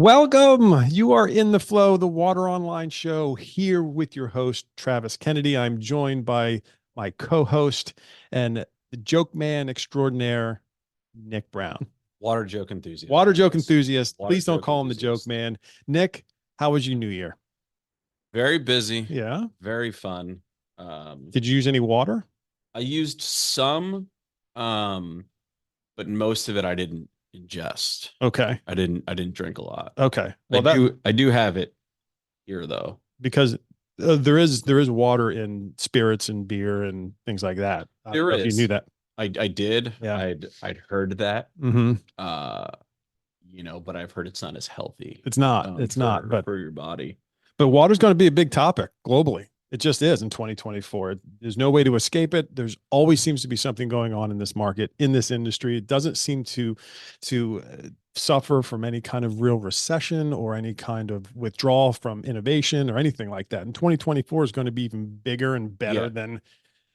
Welcome. You are in the flow, the Water Online show, here with your host, Travis Kennedy. I'm joined by my co-host and the joke man extraordinaire, Nick Browne. Water joke enthusiast. Water joke enthusiast. Water Please don't joke call him the joke enthusiast. man. Nick, how was your new year? Very busy, Yeah. very fun. Um, Did you use any water? I used some, um, but most of it I didn't ingest. Okay. I didn't drink a lot. Okay. I Well, that do have it here though. because there is water in spirits and beer and things like that. I don't There know if you knew is. that. I did. Yeah. I'd heard that. Hmm. Uh, but I've heard it's not as healthy It's not. It's not. for But your body. water's going to be a big topic globally. It just is in 2024. There's no way to escape it. There's always seems to be something going on in this market, in this industry. It doesn't seem to suffer from any kind of real recession or any kind of withdrawal from innovation or anything like that. And 2024 is going to be even bigger and better Yeah.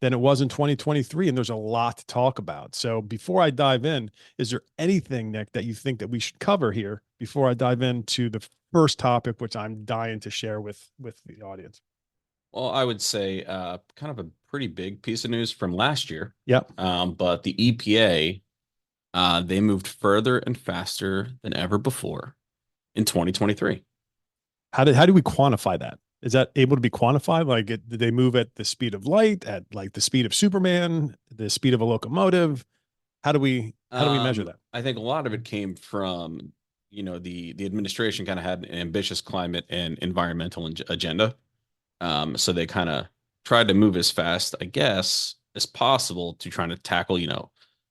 than it was in 2023. And there's a lot to talk about. So before I dive in, is there anything, Nick, that you think that we should cover here before I dive into the first topic, which I'm dying to share with the audience? Well, I would say kind of a pretty big piece of news from last year. Yep. But the EPA, they moved further and faster than ever before in 2023. How do we quantify that? Is that able to be quantified? Like, did they move at the speed of light, at like the speed of Superman, the speed of a locomotive? How do we measure that? I think a lot of it came from, the administration kind of had an ambitious climate and environmental agenda. So they kind of tried to move as fast, I guess, as possible to trying to tackle,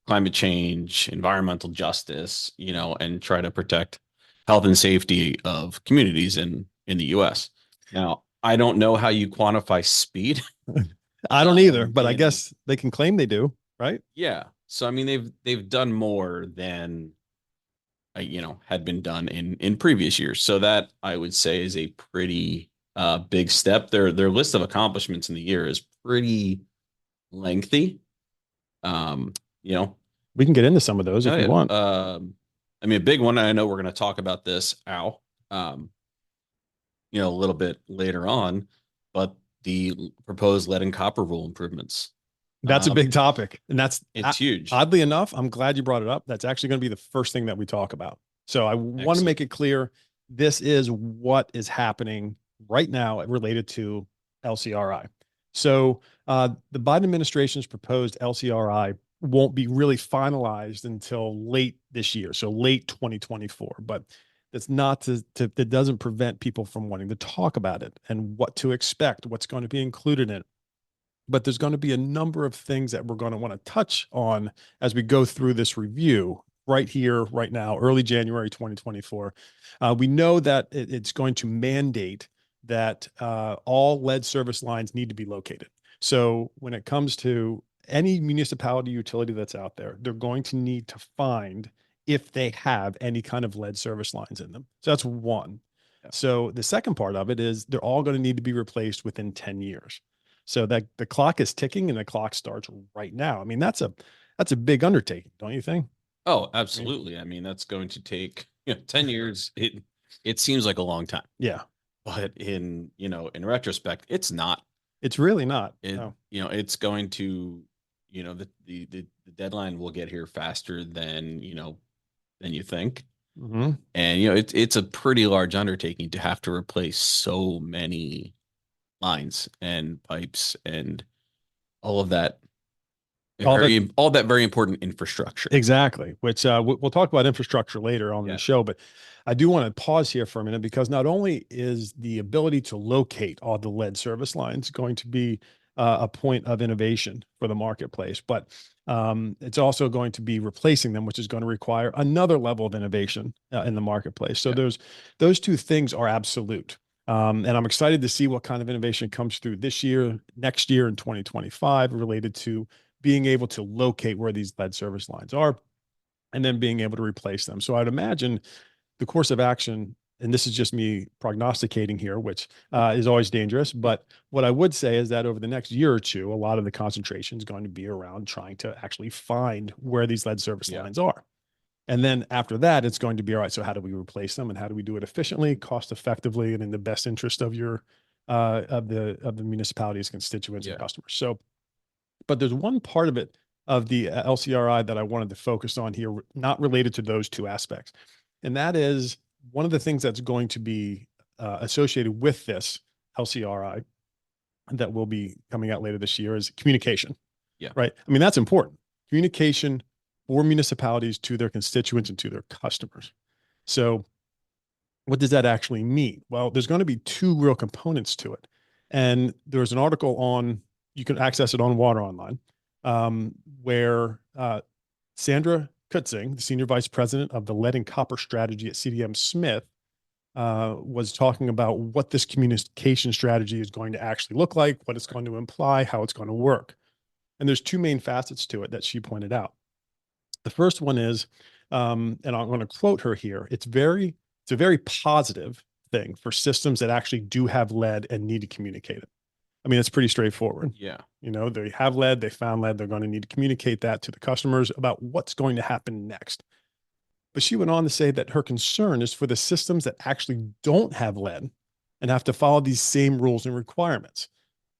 climate change, environmental justice, and try to protect health and safety of communities in the US. Now, I don't know how you quantify speed. I don't either, but I In guess they can claim they do, right? Yeah. So I mean they've done more than had been done in previous years. So that I would say is a pretty big step. Their list of accomplishments in the year is pretty lengthy. Um, you know, We can get into some of those oh if you yeah. want. I mean, a big one. I know we're going to talk about this, um, a little bit later on, but the proposed lead and copper rule improvements. That's a Um, big topic. And it's huge. oddly enough, I'm glad you brought it up. That's actually going to be the first thing that we talk about. So I want to Excellent. make it clear this is what is happening right now related to LCRI. So the Biden administration's proposed LCRI won't be really finalized until late this year, so late 2024. But that's not that doesn't prevent people from wanting to talk about it and what to expect, what's going to be included in it. But there's going to be a number of things that we're going to want to touch on as we go through this review right here, right now, early January 2024. We know that it's going to mandate that all lead service lines need to be located. So when it comes to any municipality utility that's out there, they're going to need to find if they have any kind of lead service lines in them. So that's one. Yeah. So the second part of it is they're all going to need to be replaced within 10 years. So that the clock is ticking and the clock starts right now. I mean, that's a big undertaking, don't you think? Oh, I mean, absolutely. I mean, that's going to take 10 years. It seems like a long time, yeah, but in retrospect, it's not. it's really not. It No. it's going to, the deadline will get here faster than you think. Hmm. And it's a pretty large undertaking to have to replace so many lines and pipes and all of that All that all that very important infrastructure. exactly. Which we'll talk about infrastructure later on in the Yeah. show, but I do want to pause here for a minute because not only is the ability to locate all the lead service lines going to be a point of innovation for the marketplace, but it's also going to be replacing them, which is going to require another level of innovation in the marketplace. So Yeah. those two things are absolute. And I'm excited to see what kind of innovation comes through this year, next year, in 2025 related to being able to locate where these lead service lines are and then being able to replace them. So I'd imagine the course of action, and this is just me prognosticating here, which is always dangerous. But what I would say is that over the next year or two, a lot of the concentration is going to be around trying to actually find where these lead service Yeah. lines are. And then after that, it's going to be all right. So how do we replace them, and how do we do it efficiently, cost effectively, and in the best interest of your of the municipality's constituents and Yeah. customers. So, but there's one part of it of the LCRI that I wanted to focus on here, not related to those two aspects, and that is one of the things that's going to be associated with this LCRI that will be coming out later this year is communication. Yeah. Right. I mean, that's important. Communication for municipalities to their constituents and to their customers. So what does that actually mean? Well, there's going to be two real components to it. And there's an article on, you can access it on Water Online, where Sandra Kutzing, the Senior Vice President of the Lead and Copper Strategy at CDM Smith, was talking about what this communication strategy is going to actually look like, what it's going to imply, how it's going to work. And there's two main facets to it that she pointed out. The first one is, and I'm going to quote her here, it's a very positive thing for systems that actually do have lead and need to communicate it. I mean, it's pretty straightforward. Yeah. You know, they have lead, they found lead, they're going to need to communicate that to the customers about what's going to happen next. But she went on to say that her concern is for the systems that actually don't have lead and have to follow these same rules and requirements.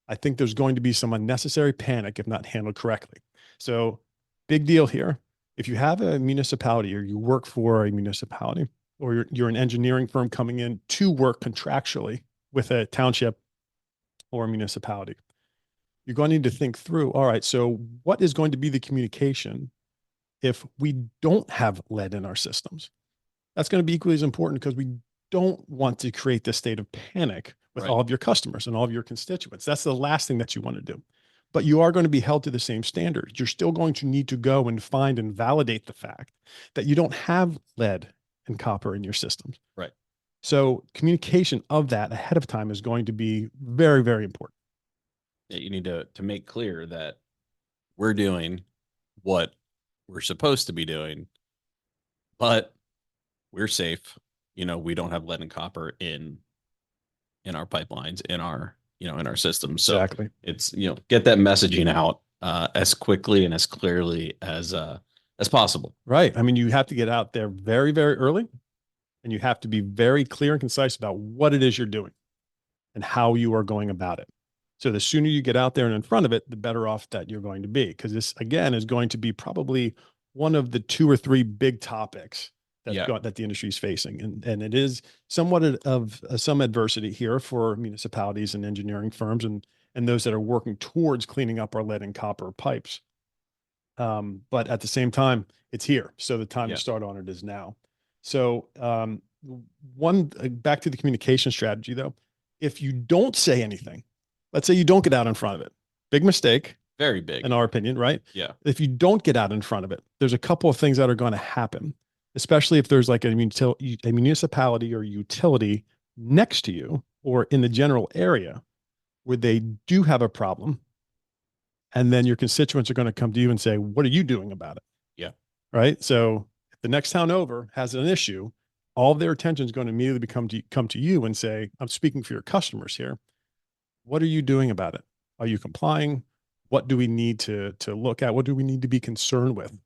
I think there's going to be some unnecessary panic if not handled correctly. So, big deal here. If you have a municipality or you work for a municipality, or you're an engineering firm coming in to work contractually with a township or a municipality, you're going to need to think through, all right, so what is going to be the communication if we don't have lead in our systems? That's going to be equally as important, because we don't want to create this state of panic with Right. all of your customers and all of your constituents. That's the last thing that you want to do. But you are going to be held to the same standards. You're still going to need to go and find and validate the fact that you don't have lead and copper in your systems. Right. So communication of that ahead of time is going to be very, very important. Yeah, you need to make clear that we're doing what we're supposed to be doing, but we're safe. You know, we don't have lead and copper in our pipelines, in our, you know, in our systems. So Exactly. it's, you know, get that messaging out as quickly and as clearly as possible. Right. I mean, you have to get out there very, very early, and you have to be very clear and concise about what it is you're doing and how you are going about it. So the sooner you get out there and in front of it, the better off that you're going to be. Because this, again, is going to be probably one of the two or three big topics that the industry is facing. And it is somewhat of some adversity here for municipalities and engineering firms and those that are working towards cleaning up our lead and copper pipes. But at the same time, it's here. So the time to start on it is now. So back to the communication strategy, though, if you don't say anything, let's say you don't get out in front of it, big mistake, Very big. in our opinion, right? Yeah. If you don't get out in front of it, there's a couple of things that are going to happen, especially if there's like a municipality or utility next to you or in the general area where they do have a problem. And then your constituents are going to come to you and say, what are you doing about it? Yeah. Right. So if the next town over has an issue, all of their attention is going to immediately come to you and say, I'm speaking for your customers here. What are you doing about it? Are you complying? What do we need to look at? What do we need to be concerned with?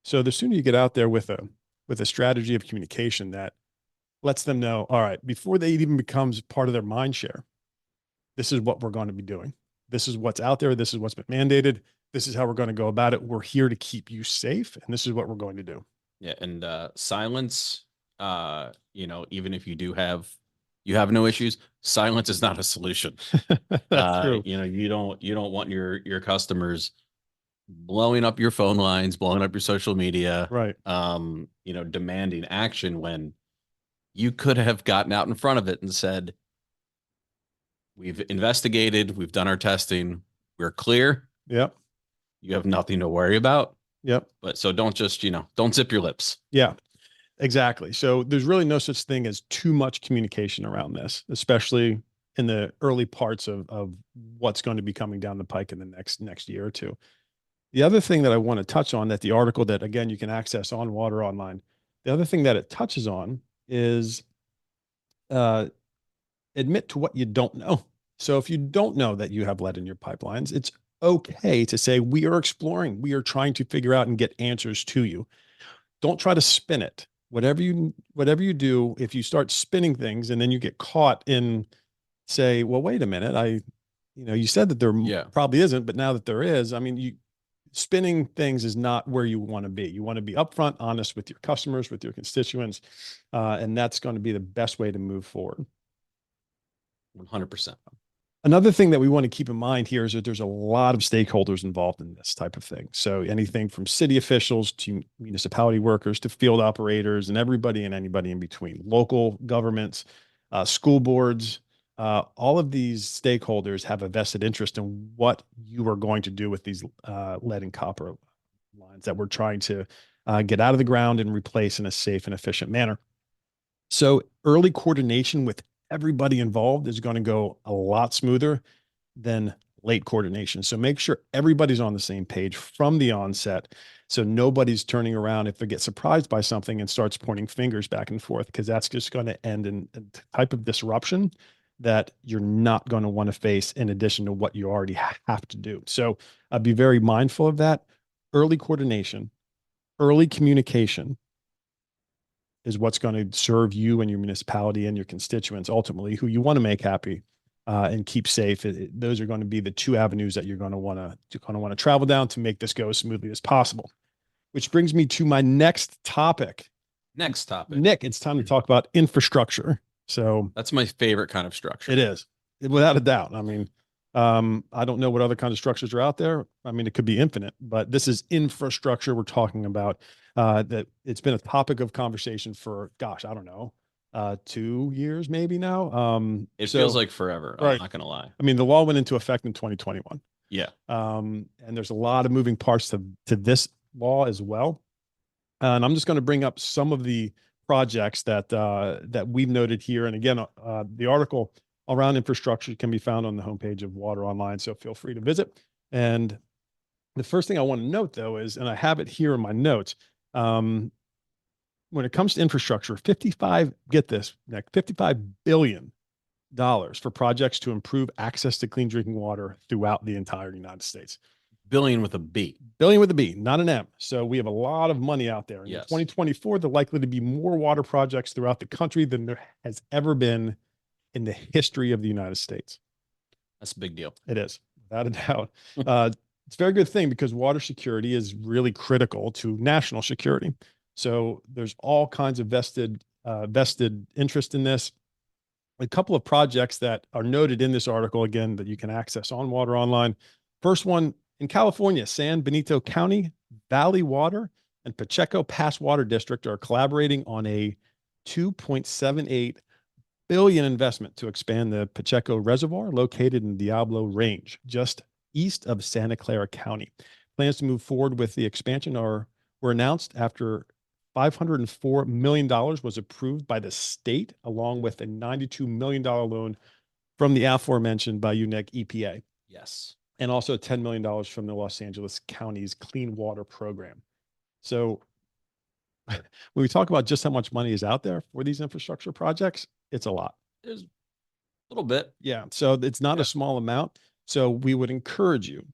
So the sooner you get out there with a strategy of communication that lets them know, all right, before they even becomes part of their mind share, this is what we're going to be doing. This is what's out there. This is what's been mandated. This is how we're going to go about it. We're here to keep you safe, and this is what we're going to do. Yeah. And silence, you know, even if you have no issues, silence is not a solution. That's true. You know, you don't want your customers blowing up your phone lines, blowing up your social media, Right. You know, demanding action when you could have gotten out in front of it and said, we've investigated, we've done our testing, we're clear. Yep. You have nothing to worry about. Yep. But so don't just, you know, don't zip your lips. Yeah, exactly. So there's really no such thing as too much communication around this, especially in the early parts of what's going to be coming down the pike in the next year or two. The other thing that I want to touch on, that the article that, again, you can access on Water Online, the other thing that it touches on is admit to what you don't know. So if you don't know that you have lead in your pipelines, it's okay to say, we are exploring, we are trying to figure out and get answers to you. Don't try to spin it. Whatever you do, if you start spinning things and then you get caught in, say, well, wait a minute, you said that there Yeah. probably isn't, but now that there is, I mean, spinning things is not where you want to be. You want to be upfront, honest with your customers, with your constituents, and that's going to be the best way to move forward. 100%. Another thing that we want to keep in mind here is that there's a lot of stakeholders involved in this type of thing. So anything from city officials to municipality workers to field operators and everybody and anybody in between, local governments, school boards, all of these stakeholders have a vested interest in what you are going to do with these lead and copper lines that we're trying to get out of the ground and replace in a safe and efficient manner. So early coordination with everybody involved is going to go a lot smoother than late coordination. So make sure everybody's on the same page from the onset. So nobody's turning around if they get surprised by something and starts pointing fingers back and forth, because that's just going to end in a type of disruption that you're not going to want to face in addition to what you already have to do. So be very mindful of that. Early coordination, early communication is what's going to serve you and your municipality and your constituents, ultimately, who you want to make happy and keep safe. Those are going to be the two avenues that you're going to want to travel down to make this go as smoothly as possible. Which brings me to my next topic. Nick, it's time to talk about infrastructure. So that's my favorite kind of structure. It is, without a doubt. I mean, I don't know what other kinds of structures are out there. I mean, it could be infinite, but this is infrastructure we're talking about. That it's been a topic of conversation for, gosh, I don't know, 2 years maybe now. It feels like forever. Right. I'm not gonna lie. I mean, the law went into effect in 2021. Yeah. And there's a lot of moving parts to this law as well. And I'm just going to bring up some of the projects that we've noted here. And again, the article around infrastructure can be found on the homepage of Water Online, so feel free to visit. And the first thing I want to note, though, is, and I have it here in my notes, when it comes to infrastructure, get this, Nick, $55 billion for projects to improve access to clean drinking water throughout the entire United States. Billion with a B. Billion with a B, not an M. So we have a lot of money out there. Yes. In 2024, there are likely to be more water projects throughout the country than there has ever been in the history of the United States. That's a big deal. It is, without a doubt. It's a very good thing because water security is really critical to national security. So there's all kinds of vested interest in this. A couple of projects that are noted in this article, again, that you can access on Water Online. First one in California, San Benito County, Valley Water, and Pacheco Pass Water District are collaborating on a $2.78 billion investment to expand the Pacheco Reservoir located in Diablo Range, just east of Santa Clara County. Plans to move forward with the expansion were announced after $504 million was approved by the state, along with a $92 million loan from the aforementioned by UNEC EPA. Yes. And also $10 million from the Los Angeles County's Clean Water Program. So when we talk about just how much money is out there for these infrastructure projects, it's a lot. There's a little bit. Yeah. So it's not a small amount. So we would encourage you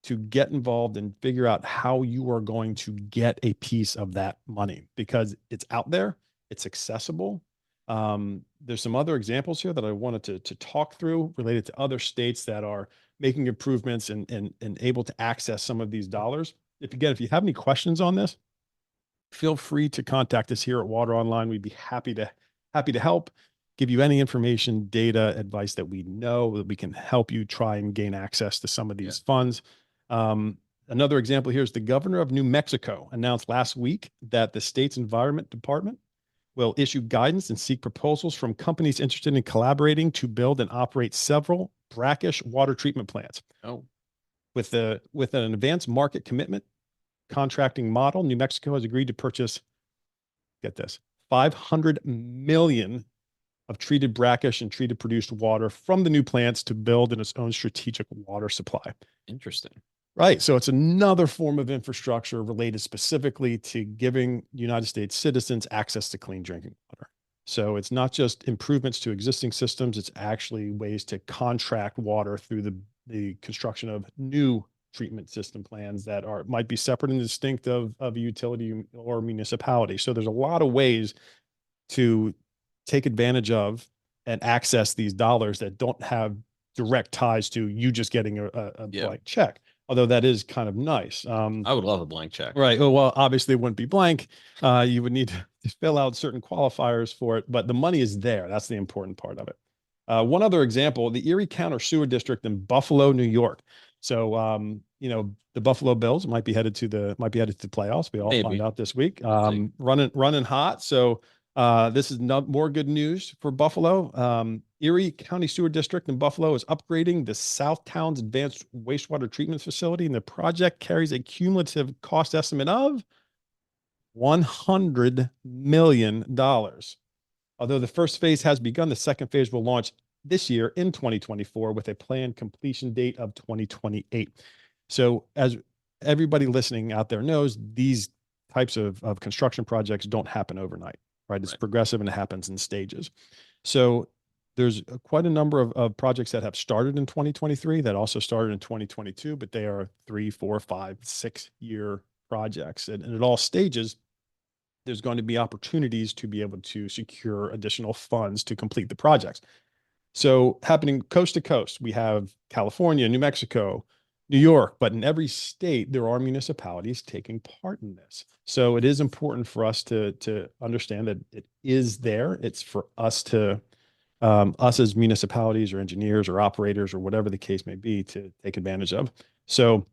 to get involved and figure out how you are going to get a piece of that money, because it's out there, it's accessible. There's some other examples here that I wanted to talk through related to other states that are making improvements and able to access some of these dollars. If you have any questions on this, feel free to contact us here at Water Online. We'd be happy to help, give you any information, data, advice that we know that we can help you try and gain access to some of these funds. Another example here is the governor of New Mexico announced last week that the state's Environment Department will issue guidance and seek proposals from companies interested in collaborating to build and operate several brackish water treatment plants. Oh. With an advanced market commitment contracting model, New Mexico has agreed to purchase, get this, 500 million of treated brackish and treated produced water from the new plants to build in its own strategic water supply. Interesting. Right. So it's another form of infrastructure related specifically to giving United States citizens access to clean drinking water. So it's not just improvements to existing systems, it's actually ways to contract water through the construction of new treatment system plans that might be separate and distinct of a utility or municipality. So there's a lot of ways to take advantage of and access these dollars that don't have direct ties to you just getting a Yeah. blank check. Although that is kind of nice. I would love a blank check. Right. Oh, well, obviously it wouldn't be blank. You would need to fill out certain qualifiers for it, but the money is there. That's the important part of it. One other example, the Erie County Sewer District in Buffalo, New York. So, the Buffalo Bills might be headed to the playoffs. We all find Maybe. out this week. We'll see. Running hot. So, this is more good news for Buffalo. Erie County Sewer District in Buffalo is upgrading the Southtowns Advanced Wastewater Treatment Facility, and the project carries a cumulative cost estimate of $100 million. Although the first phase has begun, the second phase will launch this year in 2024 with a planned completion date of 2028. So as everybody listening out there knows, these types of construction projects don't happen overnight, right? It's progressive and it happens in stages. So there's quite a number of projects that have started in 2023 that also started in 2022, but they are 3, 4, 5, 6 year projects. And at all stages, there's going to be opportunities to be able to secure additional funds to complete the projects. So happening coast to coast, we have California, New Mexico, New York, but in every state, there are municipalities taking part in this. So it is important for us to understand that it is there. It's for us to, us as municipalities or engineers or operators or whatever the case may be, to take advantage of. So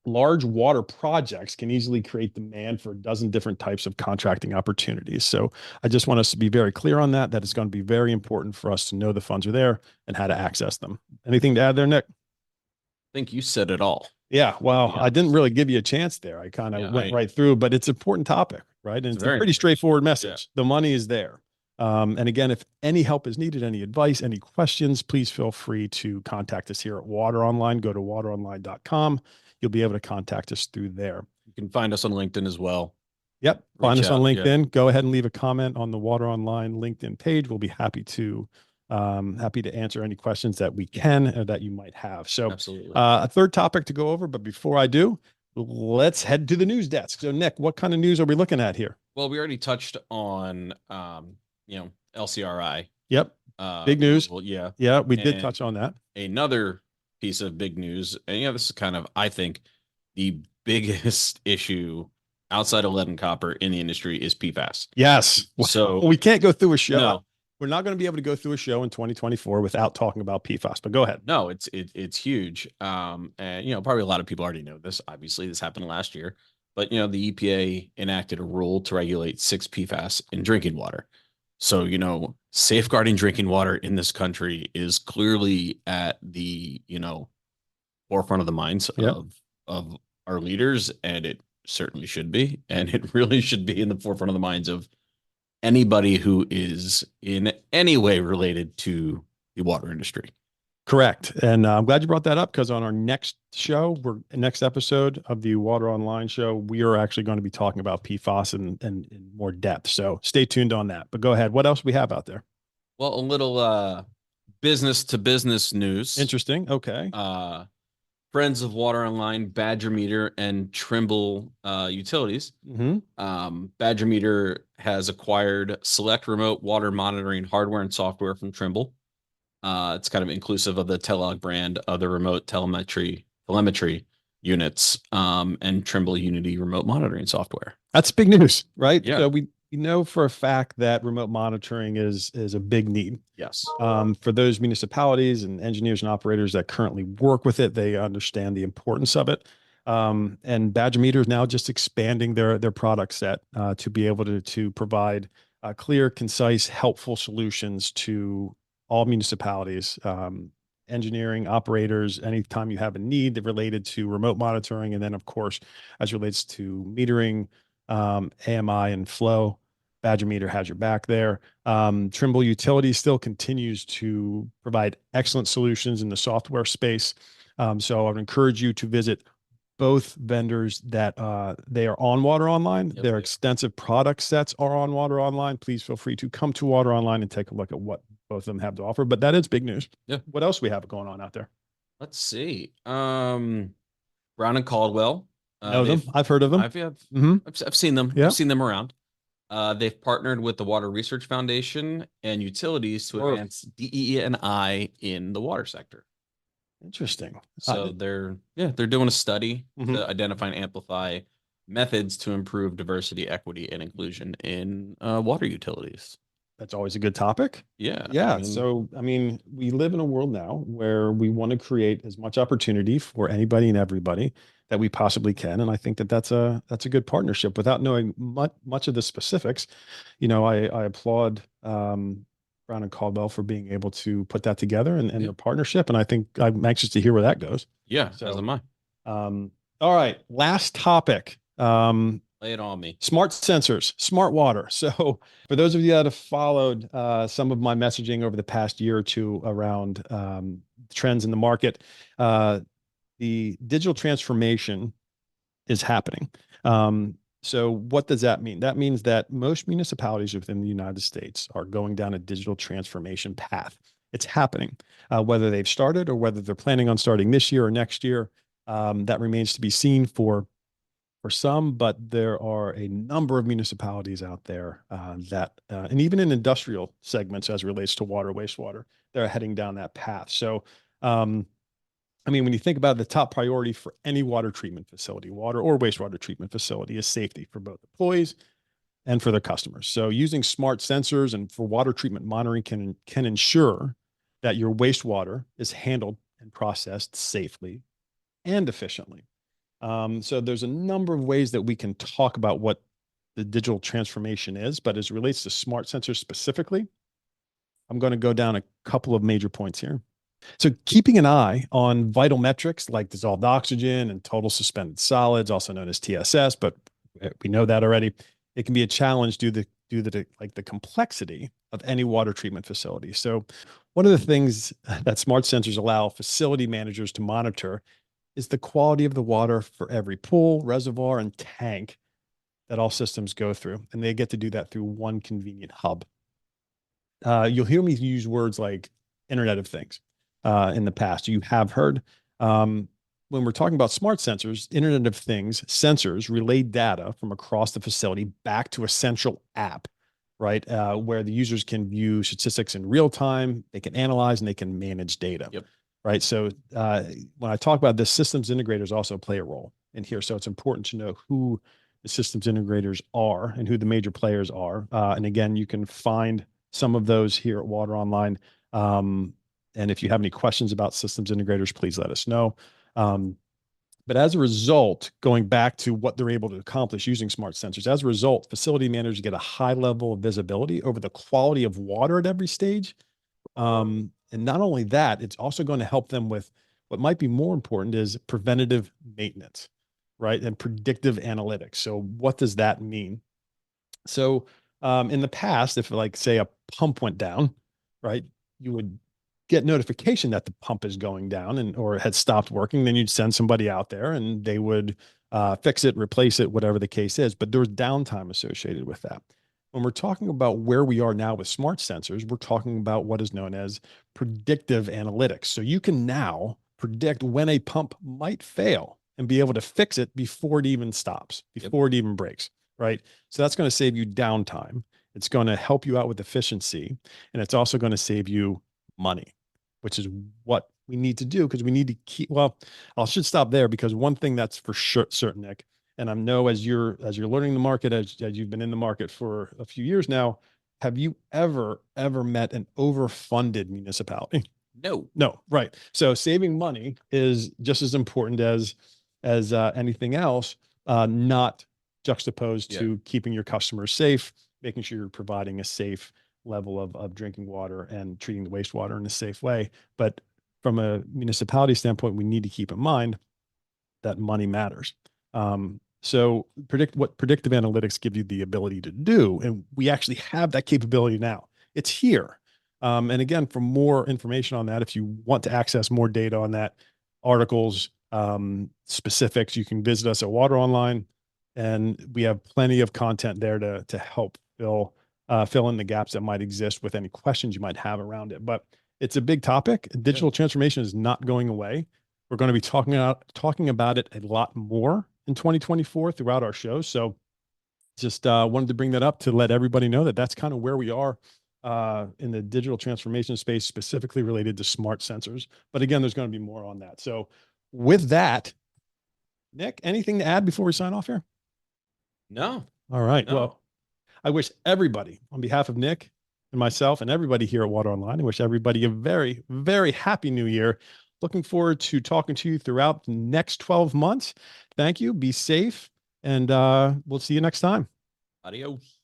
large water projects can easily create demand for a dozen different types of contracting opportunities. So I just want us to be very clear on that it's going to be very important for us to know the funds are there and how to access them. Anything to add there, Nick? I think you said it all. Yeah, well, I didn't really give you a chance there. I kind of went right through, but it's an important topic, right? And it's a pretty straightforward message. The money is there. And again, if any help is needed, any advice, any questions, please feel free to contact us here at Water Online. Go to wateronline.com. You'll be able to contact us through there. You can find us on LinkedIn as well. Yep. Find us on LinkedIn. Go ahead and leave a comment on the Water Online LinkedIn page. We'll be happy to answer any questions that we can or that you might have. So absolutely. A third topic to go over, but before I do, let's head to the news desk. So Nick, what kind of news are we looking at here? Well, we already touched on, LCRI. Yep. Big news. Well, yeah. Yeah, we did touch on that. Another piece of big news, and this is kind of, I think, the biggest issue outside of lead and copper in the industry is PFAS. Yes. So we can't go through a show. No. We're not going to be able to go through a show in 2024 without talking about PFAS, but go ahead. No, it's huge. And probably a lot of people already know this. Obviously, this happened last year, but the EPA enacted a rule to regulate 6 PFAS in drinking water. So, safeguarding drinking water in this country is clearly at the, forefront of the minds of our leaders, and it certainly should be. And it really should be in the forefront of the minds of anybody who is in any way related to the water industry. Correct. And I'm glad you brought that up, because on our next episode of the Water Online show, we are actually going to be talking about PFAS in more depth. So stay tuned on that. But go ahead. What else we have out there? Well, a little business to business news. Interesting. Okay. Friends of Water Online, Badger Meter, and Trimble Utilities. Mm-hmm. Badger Meter has acquired select remote water monitoring hardware and software from Trimble. It's kind of inclusive of the Telog brand of the remote telemetry units, and Trimble Unity remote monitoring software. That's big news, right? Yeah. So we know for a fact that remote monitoring is a big need. Yes. For those municipalities and engineers and operators that currently work with it, they understand the importance of it. And Badger Meter is now just expanding their product set to be able to provide clear, concise, helpful solutions to all municipalities, engineering, operators, anytime you have a need related to remote monitoring. And then, of course, as relates to metering, AMI and flow, Badger Meter has your back there. Trimble Utilities still continues to provide excellent solutions in the software space. So I would encourage you to visit both vendors that they are on Water Online. Their extensive product sets are on Water Online. Please feel free to come to Water Online and take a look at what both of them have to offer. But that is big news. Yeah. What else we have going on out there? Let's see. Brown and Caldwell. Know them. They've I've heard of them. I've, yeah, Hmm. I've seen them. I've Yeah. seen them around. They've partnered with the Water Research Foundation and utilities to Or advance DEE and I in the water sector. interesting. So they're doing a study Mhm. to identify and amplify methods to improve diversity, equity, and inclusion in water utilities. That's always a good topic. Yeah, I Yeah. mean, So, I mean, we live in a world now where we want to create as much opportunity for anybody and everybody that we possibly can. And I think that that's a good partnership without knowing much of the specifics. I applaud Brown and Caldwell for being able to put that together and yeah, their partnership. And I think I'm anxious to hear where that goes. yeah, as So, am I. all right, last topic. Lay it on me. Smart sensors, smart water. So, for those of you that have followed some of my messaging over the past year or two around trends in the market, the digital transformation is happening. So, what does that mean? That means that most municipalities within the United States are going down a digital transformation path. It's happening, whether they've started or whether they're planning on starting this year or next year. That remains to be seen for some, but there are a number of municipalities out there and even in industrial segments as it relates to water, wastewater, they're heading down that path. So, um, I mean, when you think about the top priority for any water treatment facility, water or wastewater treatment facility is safety for both employees and for their customers. So using smart sensors and for water treatment monitoring can ensure that your wastewater is handled and processed safely and efficiently. So there's a number of ways that we can talk about what the digital transformation is, but as it relates to smart sensors specifically, I'm going to go down a couple of major points here. So keeping an eye on vital metrics like dissolved oxygen and total suspended solids, also known as TSS, but we know that already. It can be a challenge due to the complexity of any water treatment facility. So one of the things that smart sensors allow facility managers to monitor is the quality of the water for every pool, reservoir, and tank that all systems go through. And they get to do that through one convenient hub. You'll hear me use words like Internet of Things in the past. You have heard. When we're talking about smart sensors, Internet of Things sensors relay data from across the facility back to a central app, right? Where the users can view statistics in real time, they can analyze and they can manage data. Yep. Right. So when I talk about this, systems integrators also play a role in here. So it's important to know who the systems integrators are and who the major players are. And again, you can find some of those here at Water Online. And if you have any questions about systems integrators, please let us know. But as a result, going back to what they're able to accomplish using smart sensors, as a result, facility managers get a high level of visibility over the quality of water at every stage. And not only that, it's also going to help them with what might be more important is preventative maintenance, right? And predictive analytics. So what does that mean? So in the past, if like say a pump went down, right, you would get notification that the pump is going down and or had stopped working. Then you'd send somebody out there and they would fix it, replace it, whatever the case is. But there's downtime associated with that. When we're talking about where we are now with smart sensors, we're talking about what is known as predictive analytics. So you can now predict when a pump might fail and be able to fix it before it even stops, before it even breaks, right? So that's going to save you downtime. It's going to help you out with efficiency, and it's also going to save you money, which is what we need to do because we need to keep. Well, I should stop there because one thing that's for sure certain, Nick, and I know as you're learning the market, as you've been in the market for a few years now, have you ever met an overfunded municipality? No. No, right. So saving money is just as important as anything else, not juxtaposed Yeah. to keeping your customers safe, making sure you're providing a safe level of drinking water and treating the wastewater in a safe way. But from a municipality standpoint, we need to keep in mind that money matters. So predictive analytics give you the ability to do, and we actually have that capability now. It's here. And again, for more information on that, if you want to access more data on that, articles, specifics, you can visit us at Water Online, and we have plenty of content there to help fill in the gaps that might exist with any questions you might have around it. But it's a big topic. Digital transformation is not going away. We're going to be talking about it a lot more in 2024 throughout our show. So just wanted to bring that up to let everybody know that that's kind of where we are in the digital transformation space, specifically related to smart sensors. But again, there's going to be more on that. So with that, Nick, anything to add before we sign off here? No, All right. no. Well, I wish everybody, on behalf of Nick and myself and everybody here at Water Online, I wish everybody a very, very happy new year. Looking forward to talking to you throughout the next 12 months. Thank you. Be safe. And we'll see you next time. Adios.